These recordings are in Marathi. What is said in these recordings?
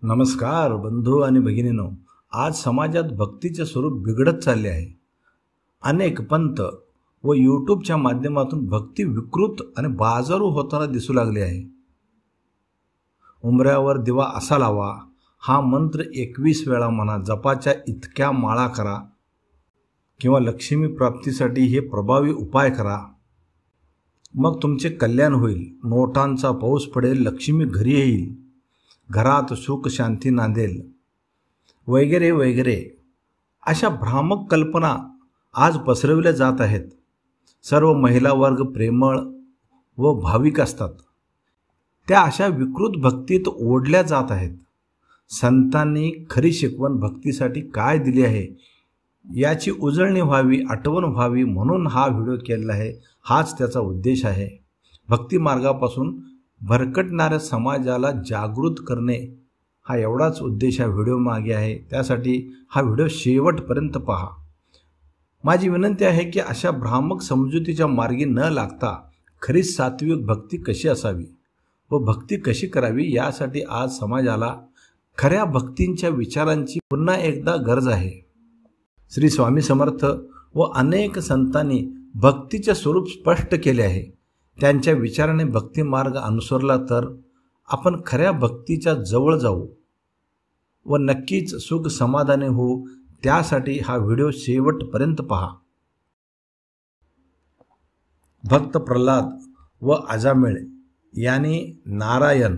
नमस्कार बंधू आणि भगिनींनो, आज समाजात भक्तीचे स्वरूप बिघडत चालले आहे. अनेक पंथ व यूट्यूबच्या माध्यमातून भक्ती विकृत आणि बाजारू होताना दिसू लागले आहे. उंबऱ्यावर दिवा असा लावा, हा मंत्र 21 वेळा म्हणा, जपाच्या इतक्या माळा करा किंवा लक्ष्मी प्राप्तीसाठी हे प्रभावी उपाय करा, मग तुमचे कल्याण होईल. नोटांचा पाऊस पडेल, लक्ष्मी घरी येईल, घरात सुख शांती नांदेल, वगैरे वगैरे अशा भ्रामक कल्पना आज पसरविल्या जात आहेत. सर्व महिला वर्ग प्रेमळ व भाविक असतात, त्या अशा विकृत भक्तीत ओढल्या जात आहेत. संतांनी खरी शिकवण भक्तीसाठी काय दिली आहे याची उजळणी व्हावी, आठवण व्हावी म्हणून हा व्हिडिओ केलेला आहे. हाच त्याचा उद्देश आहे. भक्ती मार्गापासून भरकटणाऱ्या समाजाला जागृत करणे हा एवढाच उद्देश हा व्हिडिओ मागे आहे. त्यासाठी हा व्हिडिओ शेवटपर्यंत पहा. माझी विनंती आहे की अशा भ्रामक समजुतीच्या मार्गी न लागता खरी सात्विक भक्ती कशी असावी व भक्ती कशी करावी यासाठी आज समाजाला खऱ्या भक्तींच्या विचारांची पुन्हा एकदा गरज आहे. श्री स्वामी समर्थ व अनेक संतांनी भक्तीचे स्वरूप स्पष्ट केले आहे. त्यांच्या विचाराने भक्ती मार्ग अनुसरला तर आपण खऱ्या भक्तीच्या जवळ जाऊ व नक्कीच सुख समाधानी होऊ. त्यासाठी हा व्हिडिओ शेवटपर्यंत पहा. भक्त प्रल्हाद व अजामिळ यांनी नारायण,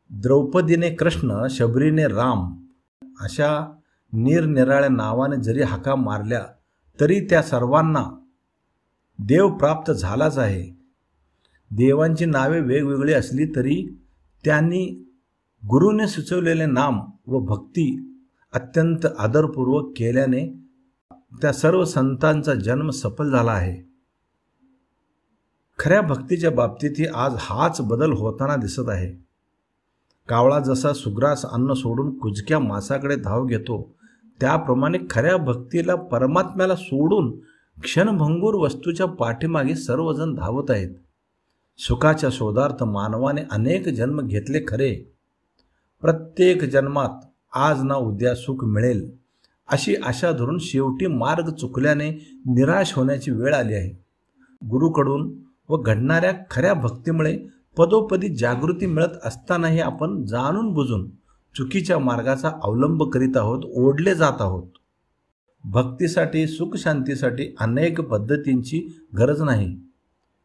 द्रौपदीने कृष्ण, शबरीने राम अशा निरनिराळ्या नावाने जरी हाका मारल्या तरी त्या सर्वांना देव प्राप्त झालाच आहे. देवांची नावे वेगवेगळी असली तरी त्यांनी गुरुने सुचवलेले नाम व भक्ती अत्यंत आदरपूर्वक केल्याने त्या सर्व संतांचा जन्म सफल झाला आहे. खऱ्या भक्तीच्या बाबतीतही आज हाच बदल होताना दिसत आहे. कावळा जसा सुग्रास अन्न सोडून कुजक्या मासाकडे धाव घेतो, त्याप्रमाणे खऱ्या भक्तीला, परमात्म्याला सोडून क्षणभंगूर वस्तूच्या पाठीमागे सर्वजण धावत आहेत. सुखाच्या शोधार्थ मानवाने अनेक जन्म घेतले खरे. प्रत्येक जन्मात आज ना उद्या सुख मिळेल अशी आशा धरून शेवटी मार्ग चुकल्याने निराश होण्याची वेळ आली आहे. गुरुकडून व घडणाऱ्या खऱ्या भक्तीमुळे पदोपदी जागृती मिळत असतानाही आपण जाणून बुजून चुकीच्या मार्गाचा अवलंब करीत आहोत, ओढले जात आहोत. भक्तीसाठी, सुख शांतीसाठी अनेक पद्धतींची गरज नाही.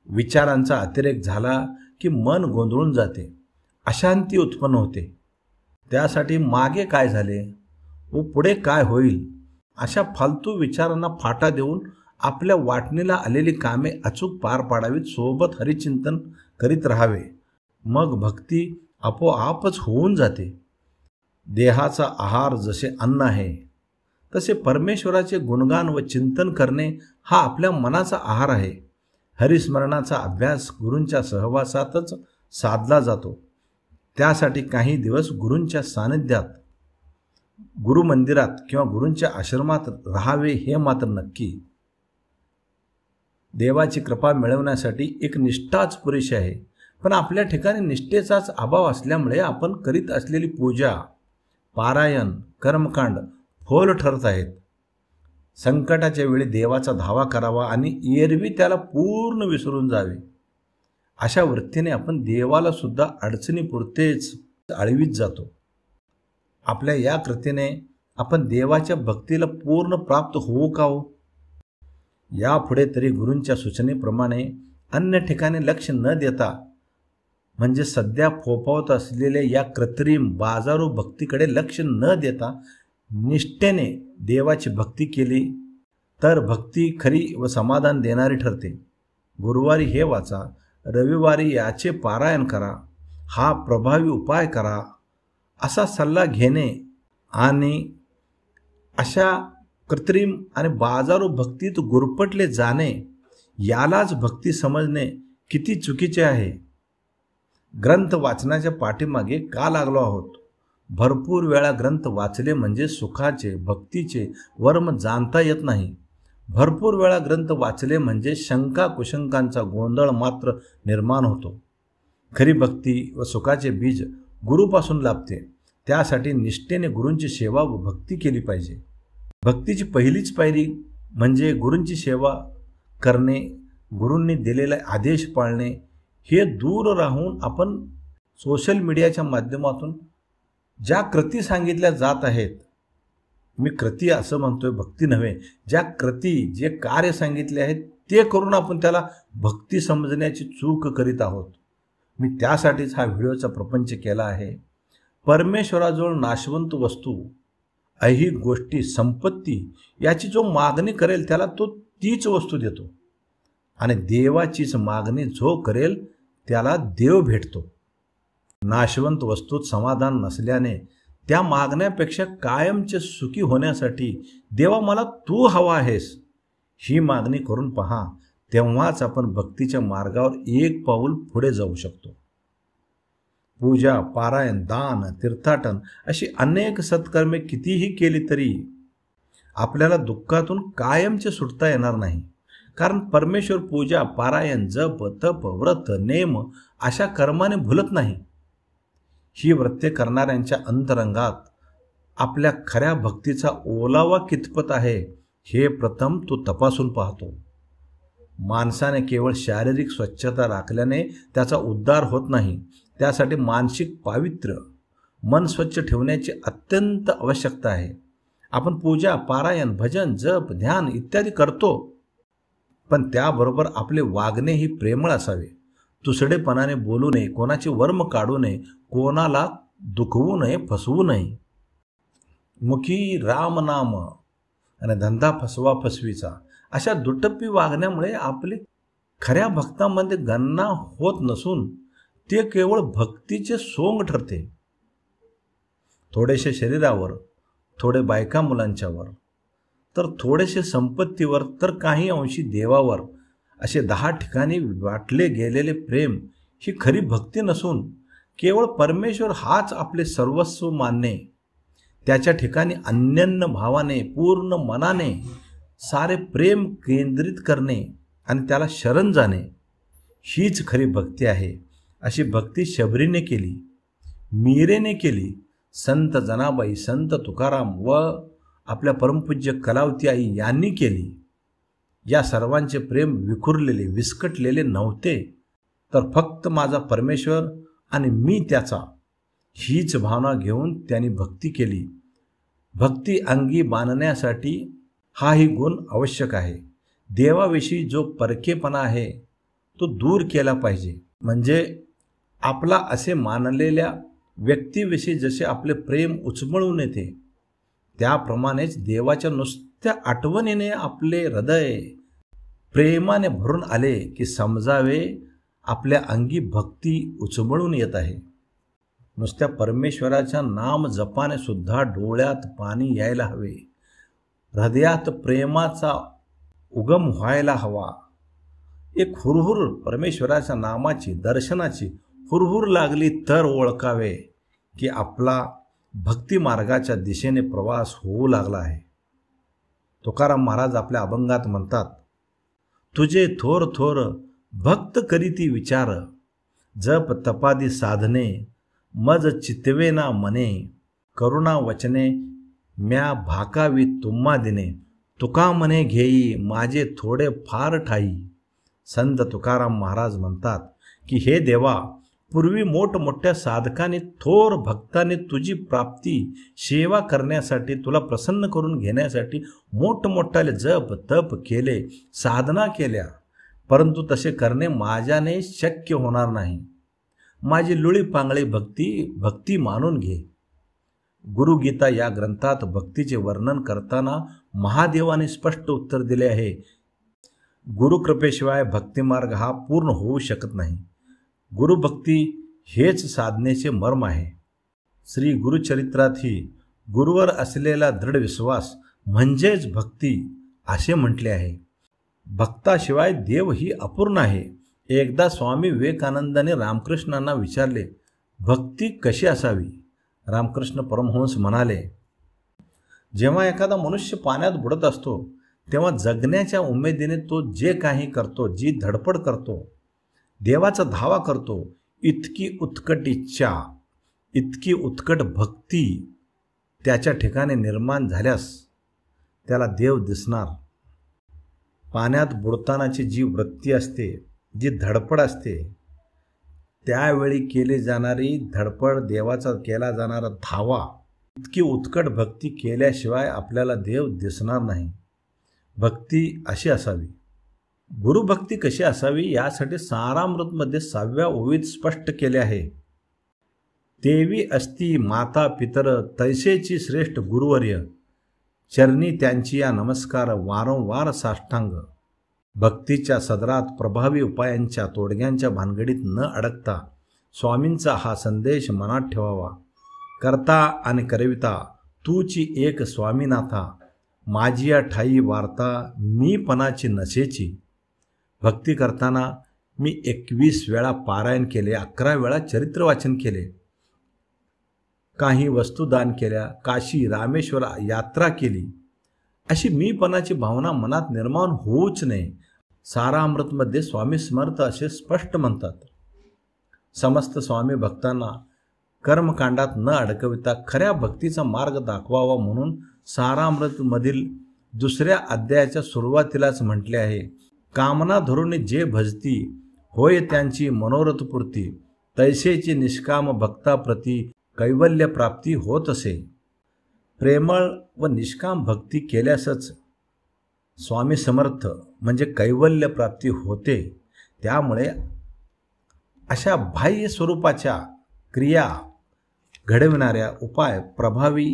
विचारांचा अतिरेक झाला की मन गोंधळून जाते, अशांती उत्पन्न होते. त्यासाठी मागे काय झाले व पुढे काय होईल अशा फालतू विचारांना फाटा देऊन आपल्या वाटणीला आलेली कामे अचूक पार पाडावीत, सोबत हरिचिंतन करीत राहावे. मग भक्ती आपोआपच होऊन जाते. देहाचा आहार जसे अन्न आहे तसे परमेश्वराचे गुणगान व चिंतन करणे हा आपल्या मनाचा आहार आहे. हरिस्मरणाचा अभ्यास गुरूंच्या सहवासातच साधला जातो. त्यासाठी काही दिवस गुरूंच्या सानिध्यात, गुरुमंदिरात किंवा गुरूंच्या आश्रमात राहावे हे मात्र नक्की. देवाची कृपा मिळवण्यासाठी एक निष्ठाच पुरेशी आहे. पण आपल्या ठिकाणी निष्ठेचाच अभाव असल्यामुळे आपण करीत असलेली पूजा, पारायण, कर्मकांड फोल ठरत आहेत. संकटाच्या वेळी देवाचा धावा करावा आणि एरवी त्याला पूर्ण विसरून जावे, अशा वृत्तीने आपण देवाला सुद्धा अडचणीपुरतेच आळवीत जातो. आपल्या या कृतीने आपण देवाच्या भक्तीला पूर्ण प्राप्त होऊ का हो? यापुढे तरी गुरूंच्या सूचनेप्रमाणे अन्य ठिकाणी लक्ष न देता, म्हणजे सध्या फोफावत असलेल्या या कृत्रिम बाजारू भक्तीकडे लक्ष न देता निष्ठेने देवाची भक्ती केली तर भक्ती खरी व समाधान देणारी ठरते. गुरुवारी हे वाचा, रविवारी याचे पारायण करा, हा प्रभावी उपाय करा असा सल्ला घेणे आणि अशा कृत्रिम आणि बाजारू भक्तीत गुरफटले जाणे यालाच भक्ती समजणे किती चुकीचे आहे. ग्रंथ वाचनाच्या पाठीमागे का लागलो आहोत? भरपूर वेळा ग्रंथ वाचले म्हणजे सुखाचे, भक्तीचे वर्म जाणता येत नाही. भरपूर वेळा ग्रंथ वाचले म्हणजे शंका कुशंकांचा गोंधळ मात्र निर्माण होतो. खरी भक्ती व सुखाचे बीज गुरुपासून लाभते. त्यासाठी निष्ठेने गुरूंची सेवा व भक्ती केली पाहिजे. भक्तीची पहिलीच पायरी म्हणजे गुरूंची सेवा करणे, गुरूंनी दिलेले आदेश पाळणे. हे दूर राहून आपण सोशल मीडियाच्या माध्यमातून ज्या कृती सांगितल्या जात आहेत, मी कृती असं म्हणतोय, भक्ती नव्हे, ज्या कृती जे कार्य सांगितले आहेत ते करून आपण त्याला भक्ती समजण्याची चूक करीत आहोत. मी त्यासाठीच हा व्हिडिओचा प्रपंच केला आहे. परमेश्वराजवळ नाशवंत वस्तू, ऐहिक गोष्टी, संपत्ती याची जो मागणी करेल त्याला तो तीच वस्तू देतो आणि देवाचीच मागणी जो करेल त्याला देव भेटतो. नाशवंत वस्तूत समाधान नसल्याने त्या मागण्यापेक्षा कायमचे सुखी होण्यासाठी देवा मला तू हवा आहेस ही मागणी करून पहा, तेव्हाच आपण भक्तीच्या मार्गावर एक पाऊल पुढे जाऊ शकतो. पूजा, पारायण, दान, तीर्थाटन अशी अनेक सत्कर्मे कितीही केली तरी आपल्याला दुःखातून कायमचे सुटता येणार नाही. कारण परमेश्वर पूजा, पारायण, जप, तप, व्रत, नेम अशा कर्माने भुलत नाही. ही व्रते करणाऱ्यांच्या अंतरंगात आपल्या खऱ्या भक्तीचा ओलावा कितपत आहे हे प्रथम तो तपासून पाहतो. माणसाने केवळ शारीरिक स्वच्छता राखल्याने त्याचा उद्धार होत नाही. त्यासाठी मानसिक पावित्र्य, मन स्वच्छ ठेवण्याची अत्यंत आवश्यकता आहे. आपण पूजा, पारायण, भजन, जप, ध्यान इत्यादी करतो, पण त्याबरोबर आपले वागणेही प्रेमळ असावे. तुसडेपणाने बोलू नये, कोणाचे वर्म काढू नये, कोणाला दुखवू नये, फसवू नये. मुखी रामनाम आणि धंदा फसवा फसवीचा अशा दुटप्पी वागण्यामुळे आपले खऱ्या भक्तांमध्ये गणना होत नसून ते केवळ भक्तीचे सोंग ठरते. थोडेसे शरीरावर, थोडे बायका मुलांच्यावर, तर थोडेसे संपत्तीवर, तर काही अंशी देवावर असे 10 ठिकाणी वाटले गेलेले प्रेम ही खरी भक्ती नसून केवळ परमेश्वर हाच आपले सर्वस्व मानणे, त्याच्या ठिकाणी अन्यन्य भावाने, पूर्ण मनाने सारे प्रेम केंद्रित करणे आणि त्याला शरण जाणे हीच खरी भक्ती आहे. अशी भक्ती शबरीने केली, मीरेने केली, संत जनाबाई, संत तुकाराम व आपल्या परमपूज्य कलावती आई यांनी केली. या सर्वांचे प्रेम विखुरलेले, विस्कटलेले नव्हते, तर फक्त माझा परमेश्वर आणि मी त्याचा हीच भावना घेऊन त्यांनी भक्ती केली. भक्ती अंगी बांधण्यासाठी हाही गुण आवश्यक आहे. देवाविषयी जो परकेपणा आहे तो दूर केला पाहिजे. म्हणजे आपला असे मानलेल्या व्यक्तीविषयी जसे आपले प्रेम उचमळून येते, त्याप्रमाणेच देवाच्या नुसत्या आठवणीने आपले हृदय प्रेमाने भरून आले की समजावे आपल्या अंगी भक्ती उचमळून येत आहे. नुसत्या परमेश्वराच्या नाम जपाने सुद्धा डोळ्यात पाणी यायला हवे, हृदयात प्रेमाचा उगम व्हायला हवा. एक हुरहुर परमेश्वराच्या नामाची, दर्शनाची हुरहुर लागली तर ओळखावे की आपला भक्ती मार्गाच्या दिशेने प्रवास होऊ लागला आहे. तुकाराम महाराज आपल्या अभंगात म्हणतात, तुझे थोर थोर भक्त करीती विचार, जप तपादी साधने, मज चितवे ना मने, करुणा वचने म्या भाकावी तुम्हा दिने, तुका मने घेई माझे थोडे फार ठाई. संत तुकाराम महाराज म्हणतात की हे देवा, पूर्वी मोठमोठ्या साधकाने, थोर भक्ताने तुझी प्राप्ती सेवा करण्यासाठी, तुला प्रसन्न करून घेण्यासाठी मोठमोठाले जप तप केले, साधना केल्या, परंतु तसे करणे माझ्याने शक्य होणार नाही. माझी लुळी पांगळी भक्ती मानून घे. गुरुगीता या ग्रंथात भक्तीचे वर्णन करताना महादेवाने स्पष्ट उत्तर दिले आहे, गुरुकृपेशिवाय भक्तिमार्ग हा पूर्ण होऊ शकत नाही. गुरुभक्ती हेच साधनेचे मर्म आहे. श्री गुरुचरित्रातही गुरुवर असलेला दृढ विश्वास म्हणजेच भक्ती असे म्हटले आहे. भक्ताशिवाय देव ही अपूर्ण आहे. एकदा स्वामी विवेकानंदाने रामकृष्णांना विचारले, भक्ती कशी असावी? रामकृष्ण परमहंस म्हणाले, जेव्हा एखादा मनुष्य पाण्यात बुडत असतो तेव्हा जगण्याच्या उमेदीने तो जे काही करतो, जी धडपड करतो, देवाचा धावा करतो, इतकी उत्कट इच्छा इतकी उत्कट भक्ती त्याच्या ठिकाणी निर्माण झाल्यास त्याला देव दिसणार. पाण्यात बुडतानाची जी वृत्ती असते, जी धडपड असते, त्यावेळी केली जाणारी धडपड, देवाचा केला जाणारा धावा, इतकी उत्कट भक्ती केल्याशिवाय आपल्याला देव दिसणार नाही. भक्ती अशी असावी. गुरुभक्ती कशी असावी यासाठी सारामृतमध्ये 6व्या ओवीत स्पष्ट केले आहे. देवी असती माता पितर तैसेची श्रेष्ठ गुरुवर्य, चरणी त्यांची या नमस्कार वारंवार साष्टांग. भक्तीच्या सदरात प्रभावी उपायांच्या तोडग्यांच्या भानगडीत न अडकता स्वामींचा हा संदेश मनात ठेवावा. करता आणि करविता तूची एक स्वामीनाथा, माझी या ठाई वार्ता मीपणाची नशेची. भक्ती करताना मी 21 वेळा पारायण केले, 11 वेळा चरित्र वाचन केले, काही वस्तुदान केल्या, काशी रामेश्वर यात्रा केली. अशी मीपणाची भावना मनात निर्माण होऊच नये. सारामृतमध्ये स्वामी समर्थ असे स्पष्ट म्हणतात. समस्त स्वामी भक्तांना कर्मकांडात न अडकविता खऱ्या भक्तीचा मार्ग दाखवावा म्हणून सारामृतमधील 2ऱ्या अध्यायाच्या सुरुवातीलाच म्हटले आहे, कामना धरून जे भजती होय त्यांची मनोरथपूर्ती, तैसेची निष्काम भक्ताप्रती कैवल्य प्राप्ती होत असे. प्रेमळ व निष्काम भक्ती केल्यासच स्वामी समर्थ म्हणजे कैवल्य प्राप्ती होते. त्यामुळे अशा बाह्य स्वरूपाच्या क्रिया घडविणाऱ्या उपाय, प्रभावी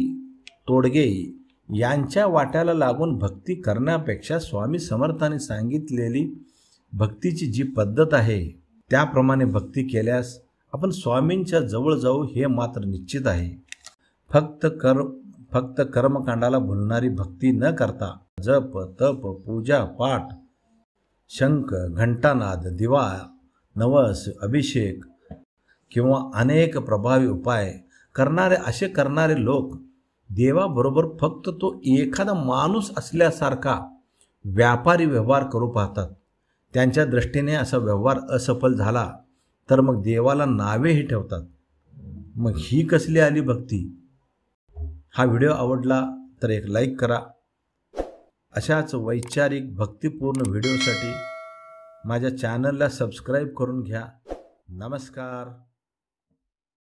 तोडगे यांच्या वाट्याला लागून भक्ती करण्यापेक्षा स्वामी समर्थांनी सांगितलेली भक्तीची जी पद्धत आहे त्याप्रमाणे भक्ती केल्यास आपण स्वामींच्या जवळ जाऊ हे मात्र निश्चित आहे. फक्त कर्मकांडाला भुलणारी भक्ती न करता जप, तप, पूजा, पाठ, शंख, घंटानाद, दिवा, नवस, अभिषेक किंवा अनेक प्रभावी उपाय करणारे लोक देवाबरोबर फक्त तो एखादा माणूस असल्यासारखा व्यापारी व्यवहार करू पाहतात. त्यांच्या दृष्टीने असा व्यवहार असफल झाला तर मग देवाला नावेही ठेवतात. मग ही कसली आली भक्ती? हा व्हिडिओ आवडला तर एक लाईक करा. अशाच वैचारिक भक्तिपूर्ण व्हिडिओसाठी माझ्या चॅनलला सबस्क्राईब करून घ्या. नमस्कार.